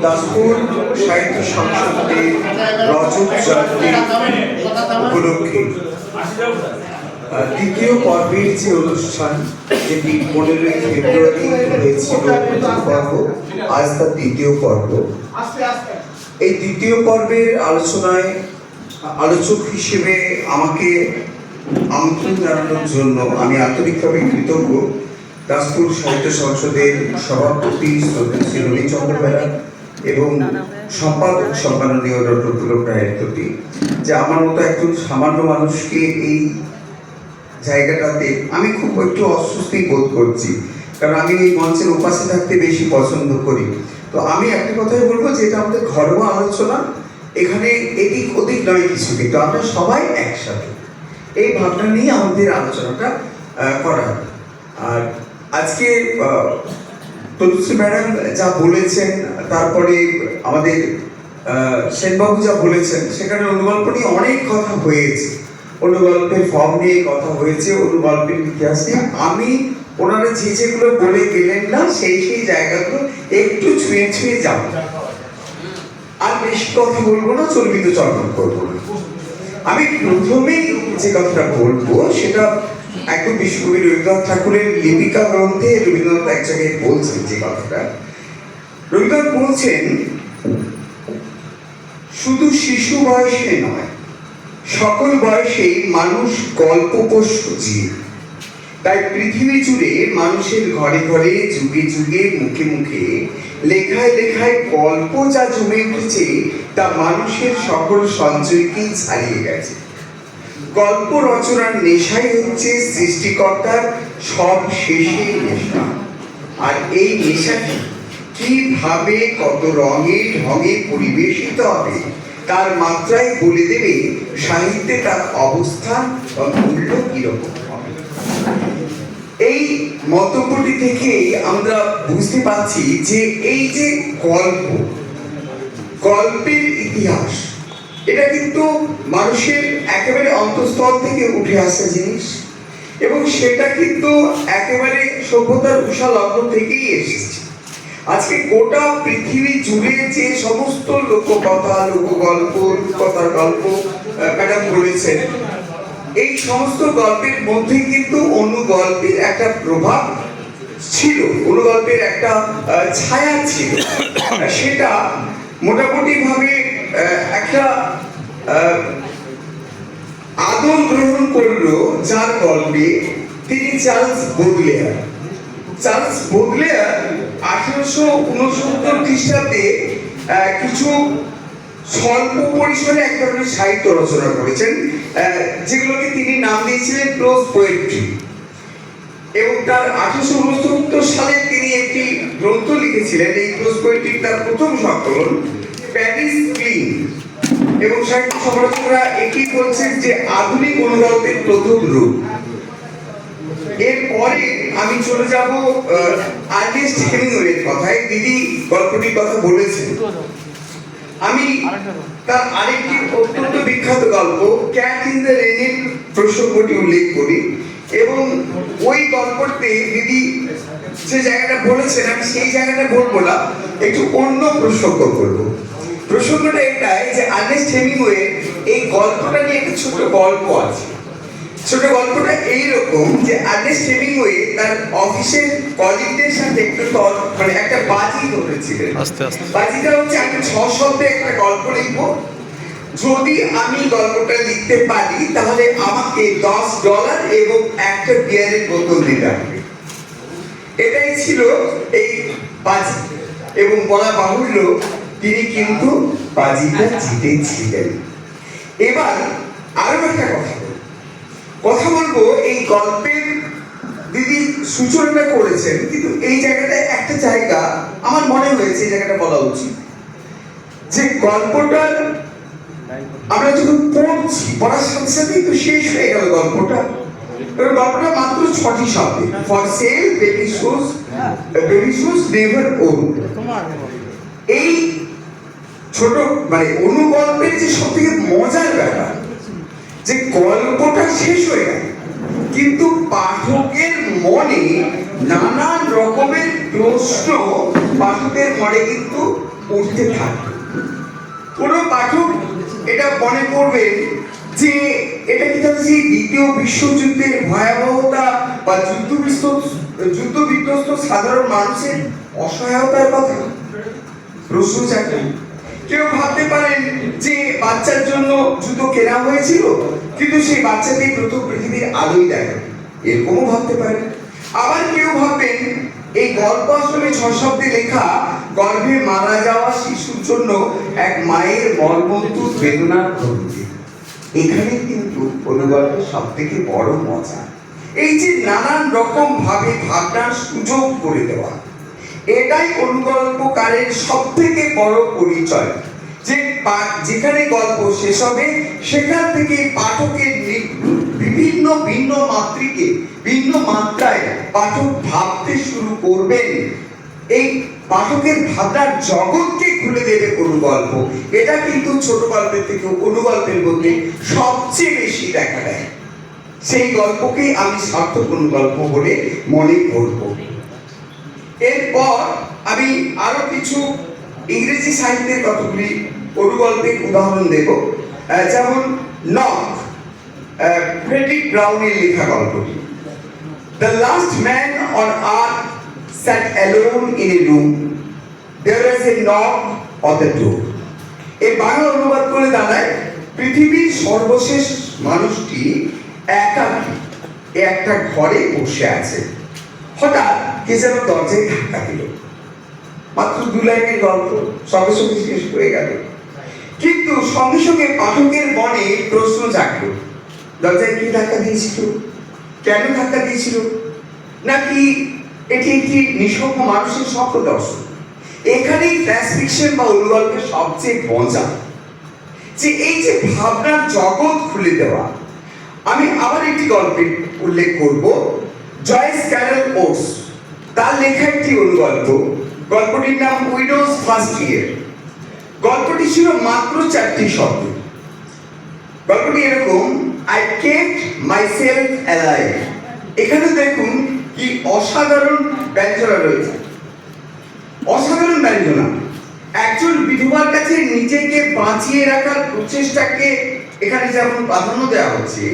দাসপুর সাহিত্য সংসদের রজত জয়ন্তী উপলক্ষে দ্বিতীয় পর্বের যে অনুষ্ঠান, যেটি 15ই ফেব্রুয়ারি হয়েছিল প্রথম পর্ব, আজ তার দ্বিতীয় পর্ব। এই দ্বিতীয় পর্বের আলোচনায় আলোচক হিসেবে আমাকে আমন্ত্রণ জানানোর জন্য আমি আন্তরিকভাবে কৃতজ্ঞ দাসপুর সাহিত্য সংসদের সভাপতি শ্রী রবিচন্দ্র বেরা এবং সম্পাদক সম্মাননীয় ডক্টর পুলক রায়ের প্রতি, যে আমার মতো একজন সামান্য মানুষকে এই জায়গাটাতে আমি খুব একটু অস্বস্তি বোধ করছি, কারণ আমি এই মঞ্চের উপাসে থাকতে বেশি পছন্দ করি। তো আমি একটা কথাই বলবো যে এটা আমাদের ঘরোয়া আলোচনা, এখানে এদিক ওদিক নয় কিছু, কিন্তু আমরা সবাই একসাথে এই ভাবনা নিয়ে আমাদের আলোচনাটা করা। আর আজকে তনুশ্রী ম্যাডাম যা বলেছেন, তারপরে আমাদের সেনবাবু যা বলেছেন, সেখানে অনুগল্প নিয়ে অনেক কথা হয়েছে, অনুগল্পের ফর্ম নিয়ে কথা হয়েছে, অনুগল্পের ইতিহাস নিয়ে। আমি ওনারা যেগুলো বলে গেলেন না, সেই জায়গাগুলো একটু ছুঁয়ে ছুঁয়ে যাব, আর বেশি কথা বলবো না, চর্বিত চর্বণ করবো না। আমি প্রথমেই যে কথাটা বলবো সেটা একদম বিশ্বকবি রবীন্দ্রনাথ ঠাকুরের লিপিকা গ্রন্থে রবীন্দ্রনাথ এক জায়গায় বলছেন যে কথাটা। রবীন্দ্রনাথ বলছেন, শুধু শিশু বয়সে নয়, সকল বয়সেই মানুষ গল্পপোষ্য জীব। তাই পৃথিবী জুড়ে মানুষের ঘরে ঘরে, যুগে যুগে, মুখে মুখে, লেখায় লেখায় গল্প যা জমে উঠেছে, তা মানুষের সকল সঞ্চয়কেই ছাড়িয়ে গেছে। গল্প রচনার নেশাই হচ্ছে সৃষ্টিকর্তার সব শেষে নেশা। আর এই নেশাটি কিভাবে, কত রঙে ঢঙে পরিবেশিত হবে, তার মাত্রায় বলে দেবে সাহিত্যে তার অবস্থান বা মূল্য কিরকম হবে। এই মন্তব্যটি থেকে আমরা বুঝতে পারছি যে এই যে গল্পের ইতিহাস, এটা কিন্তু মানুষের একেবারে অন্তঃস্থল থেকে উঠে আসা জিনিস, এবং সেটা কিন্তু একেবারে সভ্যতার উষা লগ্ন থেকেই এসেছে। আজকে গোটা পৃথিবী জুড়ে যে সমস্ত লোককথা, লোকগল্প, রূপকথার গল্প ম্যাডাম বলেছেন, এই সমস্ত গল্পের মধ্যে কিন্তু অনুগল্পের একটা প্রভাব ছিল, অনুগল্পের একটা ছায়া ছিল। সেটা মোটামুটি ভাবে একটা আদল গ্রহণ করলো যার গল্পে, তিনি চার্লস বোদলেয়ার। 1869 খ্রিস্টাব্দে কিছু স্বল্প পরিসরে এক ধরনের সাহিত্য রচনা করেছেন, যেগুলোকে তিনি নাম দিয়েছিলেন প্রোজ পোয়েট্রি। এবং তার 1869 সালে তিনি একটি গ্রন্থ লিখেছিলেন, এই প্রোজ পোয়েট্রি তার প্রথম সংকলন, প্যারিস ক্লিন। এবং সাহিত্য সমালোচকরা এটি বলছেন যে আধুনিক অনুগল্পের প্রথম রূপ। এরপরে আমি চলে যাব আর্নেস্ট হেমিংওয়ের কথায়। দিদি গল্পটির কথা বলেছেন, আমি তার আরেকটি অত্যন্ত বিখ্যাত গল্প ক্যাট ইন দ্য রেনের প্রসঙ্গটি উল্লেখ করি, এবং ওই গল্পতে দিদি যে জায়গাটা বলেছেন, আমি সেই জায়গাটা বলবো না, একটু অন্য প্রসঙ্গ করবো। প্রসঙ্গটা এটাই যে আর্নেস্ট হেমিংওয়ে এই গল্পটা নিয়ে একটা ছোট গল্প আছে। ছোট গল্পটা এইরকম যে আর্নেস্ট হেমিংওয়ে তার অফিসের কলিগদের সাথে একটা বাজি ধরেছিলেন। বাজিটা হচ্ছে, আমি 6 শব্দে একটা গল্প লিখবো, যদি আমি গল্পটা লিখতে পারি তাহলে আমাকে $10 এবং একটা বিয়ারের বোতল দিতে হবে। এটাই ছিল এই বাজি, এবং বলা বাহুল্য তিনি কিন্তু বাজিটা জিতেছিলেন। এবার আরো একটা কথা বলবো, এই গল্পের দিদি সূচনাটা করেছেন, কিন্তু এই জায়গাটায় একটা জায়গা আমার মনে হয়েছে এই জায়গাটা বলা উচিত, যে গল্পটার আমরা যখন পড়ছি, পড়ার সাথে সাথেই তো শেষ হয়ে গেল গল্পটা। গল্পটা মাত্র 6টি শব্দে, for sale baby shoes never old. এই ছোট অনুগল্পের যে সব থেকে মজার ব্যাপার, যে গল্পটা শেষ হয়ে গেল, কিন্তু পাঠকের মনে নানান রকমের প্রশ্ন পাঠকের মনে কিন্তু উঠতে থাকবে। কোনো পাঠক এটা মনে করবেন যে এটা কি তাহলে সেই দ্বিতীয় বিশ্বযুদ্ধের ভয়াবহতা বা যুদ্ধ বিধ্বস্ত সাধারণ মানুষের অসহায়তার কথা? প্রশ্ন চাকরি। কেউ ভাবতে পারেন যে বাচ্চার জন্য জুতো কেনা হয়েছিল, কিন্তু সেই বাচ্চাকে প্রথম পৃথিবীর আলোই দেখে, এরকমও ভাবতে পারেন। আবার কেউ ভাববেন এই গল্প আসলে 6 শব্দে লেখা গর্ভে মারা যাওয়া শিশুর জন্য এক মায়ের মর্মন্তুদ বেদনার অনুভূতি। এখানে কিন্তু অনুগল্পের সব থেকে বড় মজা এই যে নানান রকম ভাবে ভাবনার সুযোগ করে দেওয়া। এটাই অনুগল্পকারের সব থেকে বড় পরিচয়, যে যেখানে গল্প শেষ হবে সেখান থেকে পাঠকের বিভিন্ন ভিন্ন মাত্রিকে ভিন্ন মাত্রায় পাঠক ভাবতে শুরু করবেন। এই পাঠকের ভাবনার জগৎকে খুলে দেবে অনুগল্প। এটা কিন্তু ছোট গল্পের থেকে অনুগল্পের মধ্যে সবচেয়ে বেশি দেখা দেয়। সেই গল্পকেই আমি সার্থক অনুগল্প বলে মনে করব। এরপর আমি আরো কিছু ইংরেজি সাহিত্যের কতগুলি অনুগল্পের উদাহরণ দেব। যেমন নক, ফ্রেডরিক ব্রাউনের লেখা গল্পটি। The last man on earth sat alone in a room. There was a knock on the door. এই বাংলা অনুবাদ করে দাঁড়ায়, পৃথিবীর সর্বশেষ মানুষটি একাকী একটা ঘরে বসে আছে, হঠাৎ কে যেন দরজায় ধাক্কা দিল। মাত্র 2 লাইনের গল্প, সঙ্গে সঙ্গে শেষ হয়ে গেল, কিন্তু সঙ্গে সঙ্গে পাঠকের মনে প্রশ্ন জাগলো, দরজায় কি ধাক্কা দিয়েছিল, কেন ধাক্কা দিয়েছিল, নাকি এটি একটি নিঃসঙ্গ মানুষের স্বপ্ন দর্শন? এখানেই ফ্ল্যাশ ফিকশন বা অনুগল্পের সবচেয়ে মজা, যে এই যে ভাবনার জগৎ খুলে দেওয়া। আমি আবার একটি গল্পের উল্লেখ করব, জয়েস ক্যারল ওটস, তার লেখা একটি অনুগল্প। গল্পটির নাম উইডোজ ফার্স্ট ইয়ার। গল্পটি ছিল মাত্র 4টি শব্দ। গল্পটি এরকম, আই কেপ্ট মাইসেলফ অ্যালাইভ। এখানে দেখুন কি অসাধারণ ব্যঞ্জনা রয়েছে, অসাধারণ ব্যঞ্জনা। একজন বিধবার কাছে নিজেকে বাঁচিয়ে রাখার প্রচেষ্টাকে এখানে যেমন প্রাধান্য দেওয়া হচ্ছে,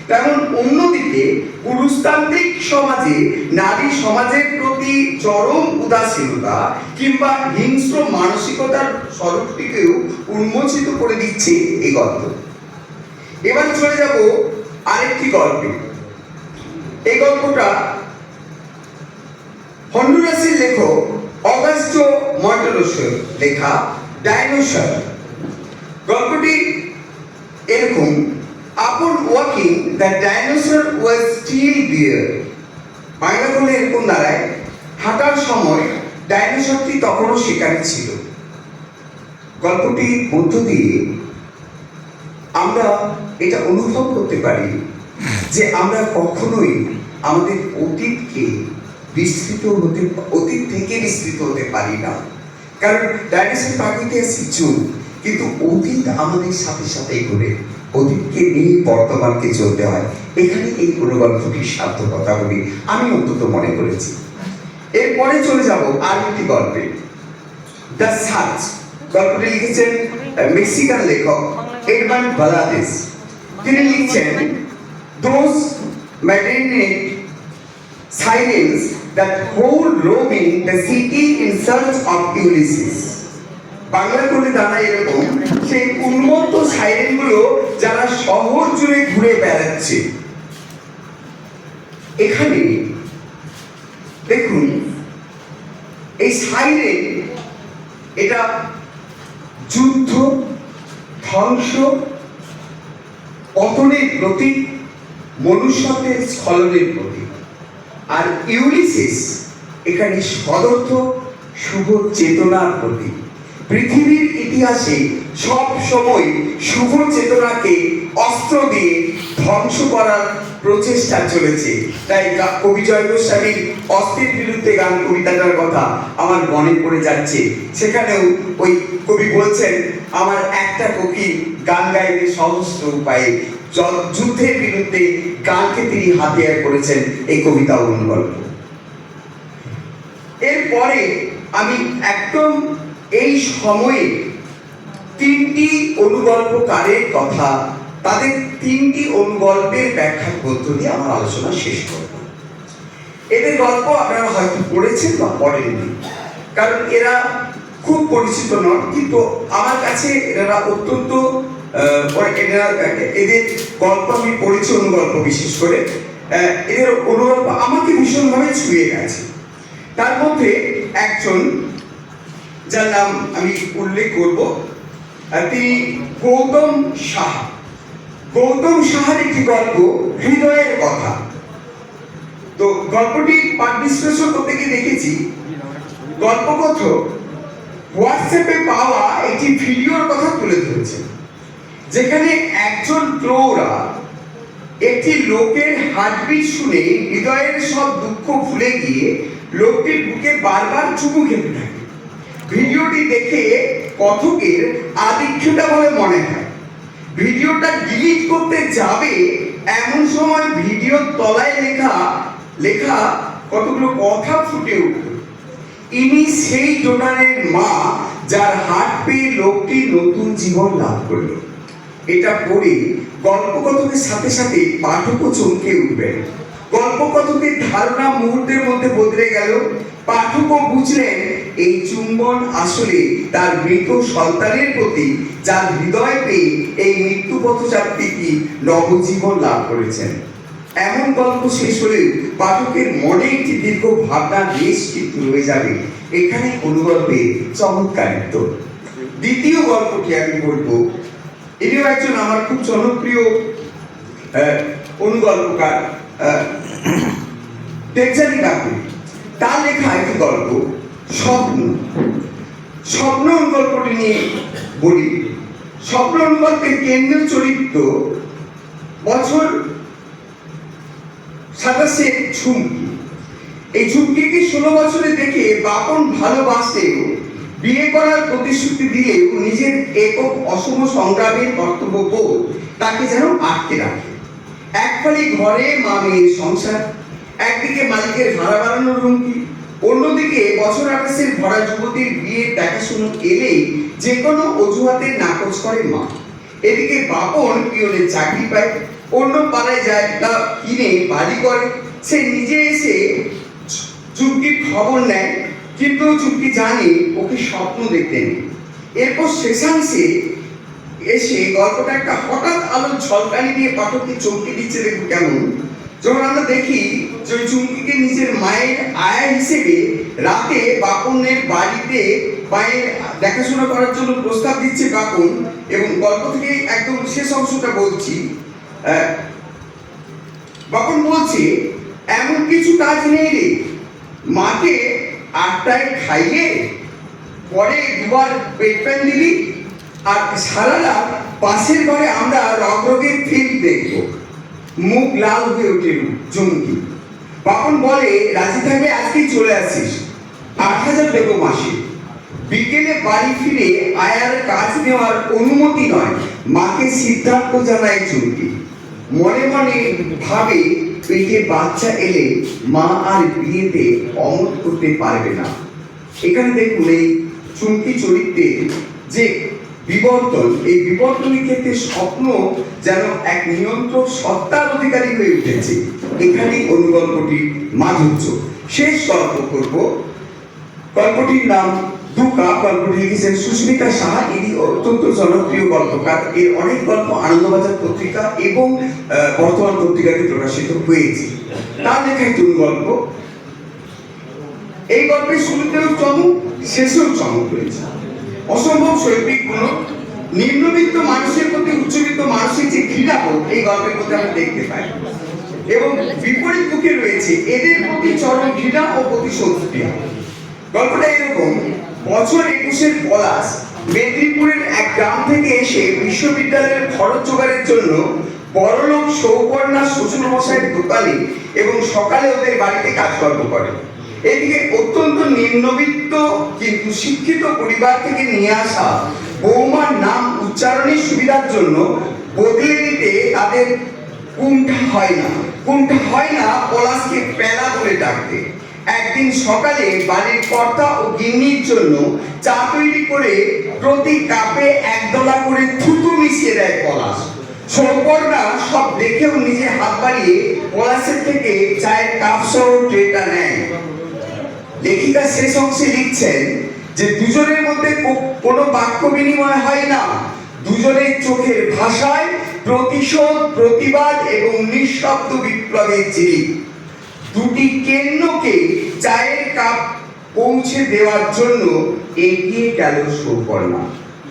তেমন অন্যদিকে পুরুষতান্ত্রিক সমাজে নারী সমাজের প্রতি চরম উদাসীনতা কিংবা হিংস্র মানসিকতার স্বরূপটিকেও উন্মোচিত করে দিচ্ছে এই গল্প। এবার চলে যাব আরেকটি গল্পে। এই গল্পটা হন্ডুরাসের লেখক অগাস্টো মন্টেরোসের লেখা ডাইনোসর। গল্পটি এরকম, upon walking the dinosaur was still bear. Bangla করলে এরকম দাঁড়ায়, হাঁটার সময় ডাইনোসরটি তখনও শিকারে ছিল। গল্পটির মধ্য দিয়ে আমরা এটা অনুভব করতে পারি যে আমরা কখনোই আমাদের অতীত থেকে বিস্তৃত হতে পারি না, কারণ ডাইনোসর প্রাকৃতিক সিচুন, কিন্তু অতীত আমাদের সাথে সাথে ঘুরে, অতীতকে নিয়ে বর্তমানকে চলতে হয়। এখানে এই গল্পটির সার্থকতা বলে আমি অন্তত মনে করেছি। এরপরে চলে যাব আর একটি গল্পে, দ্য সার্চ। গল্পটি লিখেছেন মেক্সিকান লেখক এডমান্ড ভালাদেস। তিনি লিখছেন, those marinate sirens that hold roaming the city in search of Ulysses. Bangla করে দাঁড়ায় এরকম, সেই উন্মত্ত সাইরেন গুলো যারা শহর জুড়ে ঘুরে বেড়াচ্ছে। এখানে দেখুন এই সাইরেন, এটা যুদ্ধ, ধ্বংস, পতনের প্রতীক, মনুষ্যত্বের স্খলনের প্রতীক। আর ইউলিসিস এখানে সদর্থ শুভ চেতনার প্রতীক। পৃথিবীর ইতিহাসে সব সময় শুভ চেতনাকে অস্ত্র দিয়ে ধ্বংস করার প্রচেষ্টা চলেছে। তাই কবি জয় গোস্বামীর অস্ত্রের বিরুদ্ধে গান কবিতাটার কথা আমার মনে পড়ে যাচ্ছে। সেখানেও ওই কবি বলছেন, আমার একটা কোকিল গান গাইবে সহস্র উপায়ে। যুদ্ধের বিরুদ্ধে গানকে তিনি হাতিয়ার করেছেন এই কবিতা অনুগল্প। এরপরে আমি একদম এই সময়ে তিনটি অনুগল্পকারের কথা, তাদের তিনটি অনুগল্পের ব্যাখ্যার মধ্য দিয়ে আমার আলোচনা শেষ করব। এদের গল্প আপনারা হয়তো পড়েছেন বা পড়েননি, কারণ এরা খুব পরিচিত নন, কিন্তু আমার কাছে এরা অত্যন্ত এদের গল্প আমি পড়েছি, অনুগল্প বিশেষ করে এদের অনুগল্প আমাকে ভীষণভাবে ছুঁয়ে গেছে। তার মধ্যে একজন যার নাম আমি উল্লেখ করব, তিনি গৌতম সাহা। গৌতম সাহার একটি গল্প হৃদয়ের কথা। তো গল্পটি পাঠ বিশ্লেষণ করতে গিয়ে দেখেছি গল্পকথক হোয়াটসঅ্যাপে পাওয়া একটি ভিডিওর কথা তুলে ধরেছে, যেখানে একজন প্রৌঢ়া একটি লোকের হার্টবিট শুনে হৃদয়ের সব দুঃখ ভুলে গিয়ে লোকটির বুকে বারবার চুমু খেতে থাকে। ভিডিওটি দেখে কথকের আদিক্ষতা বলে মনে হয়। ভিডিওটা ডিলিট করতে যাবে এমন সময় ভিডিওর তলায় লেখা কতগুলো কথা ফুটে উঠল। ইনি সেই ডোনারের মা যার হার্ট পেয়ে লোকটি নতুন জীবন লাভ করল। এটা পড়ে গল্পকথকের সাথে সাথে পাঠকও চমকে উঠবেন। গল্পকথকের ধারণা মুহূর্তের মধ্যে বদলে গেল। পাঠকও বুঝলেন এই চুম্বন আসলে তার মৃত সন্তানের প্রতি, যার হৃদয় পেয়ে এই মৃত্যু পথযাত্রীটি নবজীবন লাভ করেছেন। এমন গল্প শেষ হলেও পাঠকের মনে একটি দীর্ঘ ভাবনা বেশ কিন্তু রয়ে যাবে। এখানে অনুগল্পে চমৎকারিত্ব। দ্বিতীয় গল্পটি আমি বলবো, ইনিও একজন আমার খুব জনপ্রিয় অনুগল্পকার, টেকচারি কাকুরি। তার লেখা একটি গল্প স্বপ্ন। স্বপ্ন অনুগল্পটি নিয়ে বলি। স্বপ্ন অনুগল্পের কেন্দ্রীয় চরিত্র বছর 27 ঝুমকি। এই ঝুমকিকে 16 বছরে দেখে বাপন ভালোবাসলেও বিয়ে করার প্রতিশ্রুতি দিলেও নিজের একক অসম সংগ্রামের কর্তব্যবোধ তাকে যেন আটকে রাখে। একফালি ঘরে মা মেয়ের সংসার, একদিকে মালিকের ভাড়া বাড়ানোর হুমকি, অন্যদিকে বছর 28 ভরা যুবতীর বিয়ের দেখাশুনো এলেই যে কোনো অজুহাতে নাকচ করে মা। এদিকে বাপন পিয়নের চাকরি পায়, অন্য পাড়ায় যায় তা কিনে বাড়ি করে। সে নিজে এসে চুমকির খবর নেয়, কিন্তু চুমকি জানে ওকে স্বপ্ন দেখতে নেই। এরপর শেষাংশে এসে গল্পটা একটা হঠাৎ আলোর ঝলকানি দিয়ে পাঠককে চমকে দিচ্ছে। দেখুন কেমন, যখন আমরা দেখি যে ওই চুমকিকে নিজের মায়ের আয়া হিসেবে রাতে বাপনের বাড়িতে মায়ের দেখাশোনা করার জন্য প্রস্তাব দিচ্ছে বাপন, এবং গল্প থেকে একদম শেষ অংশটা বলছি। বাপন বলছে, এমন কিছু কাজ নেই রে, মাকে 8টায় খাইয়ে পরে দুবার পেট প্যান দিবি, আর সারা রাত পাশের ঘরে আমরা রগরগের ফিল্ম দেখব। মুখ লাল হয়ে ওঠে চুমকি। বাপন বলে, রাজি থাকলে আজকেই চলে আসিস, 8,000 দেবো মাসে। বিকেলে বাড়ি ফিরে আয়ার কাজ নেওয়ার অনুমতি নয়, মাকে সিদ্ধান্ত জানায় চুমকি। মনে মনে ভাবে, পেটে বাচ্চা এলে মা আর বিয়েতে অমত করতে পারবে না। এখানে দেখুন এই চুমকি চরিত্রে যে বিবর্তন, এই বিবর্তনের ক্ষেত্রে স্বপ্ন যেন এক নিয়ন্ত্রক সত্তার অধিকারী হয়ে উঠেছে। এখানেই অনুগল্পটির মাধুর্য। শেষ গল্প করব, গল্পটির নাম দুকা। গল্পটি লিখেছেন সুস্মিতা সাহা। ইনি অত্যন্ত জনপ্রিয় গল্পকার। এর অনেক গল্প আনন্দবাজার পত্রিকা এবং বর্তমান পত্রিকাতে প্রকাশিত হয়েছে। তার লেখা একটি গল্প। এই গল্পের শুরুতেও চমক, শেষেও চমক রয়েছে। অসম্ভব শৈল্পিক গুণ, নিম্নবিত্ত মানুষের প্রতি উচ্চবিত্ত মানুষের যে ঘৃণাবোধ এই গল্পের মধ্যে আমরা দেখতে পাই, এবং বিপরীত মুখে রয়েছে এদের প্রতি চরম ঘৃণা ও প্রতিশোধক্রিয়া। গল্পটা এরকম, বছর 21 পলাশ মেদিনীপুরের এক গ্রাম থেকে এসে বিশ্ববিদ্যালয়ের খরচ জোগাড়ের জন্য বড়লোক সৌকন্যা শ্বশুর মশাইয়ের দোকানে এবং সকালে ওদের বাড়িতে কাজকর্ম করে। এদিকে অত্যন্ত নিম্নবিত্ত কিন্তু শিক্ষিত পরিবার থেকে নিয়ে আসা বৌমার নাম উচ্চারণের সুবিধার জন্য বদলে দিতে তাদের কুণ্ঠা হয় না পলাশকে প্যালা বলে ডাকতে। একদিন সকালে বাড়ির কর্তা ও গিন্নির জন্য চা তৈরি করে প্রতি কাপে একদলা করে থুতু মিশিয়ে দেয় পলাশ। সৌপর্ণা সব দেখেও নিজে হাত বাড়িয়ে পলাশের থেকে চায়ের কাপ সহ ট্রেটা নেয়। লেখিকা শেষ অংশে লিখছেন যে দুজনের মধ্যে কোনো বাক্য বিনিময় হয় না, দুজনের চোখের ভাষায় প্রতিশোধ, প্রতিবাদ এবং নিঃশব্দ বিপ্লবের জিনিস। দুটি কেন্নকে চায়ের কাপ পৌঁছে দেওয়ার জন্য এগিয়ে গেল সৌপর্ণা।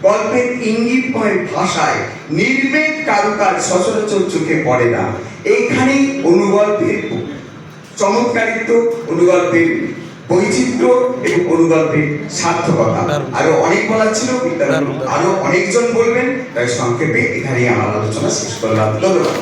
গল্পের ইঙ্গিতময় ভাষায় নির্বেদ কারুকাজ সচরাচর চোখে পড়ে না। এইখানেই অনুগল্পের চমৎকারিত্ব, অনুগল্পের বৈচিত্র্য এবং অনুগল্পের সার্থকতা। আরো অনেক বলার ছিল, আরো অনেকজন বলবেন, তাই সংক্ষেপে এখানেই আমার আলোচনা শেষ করলাম। ধন্যবাদ।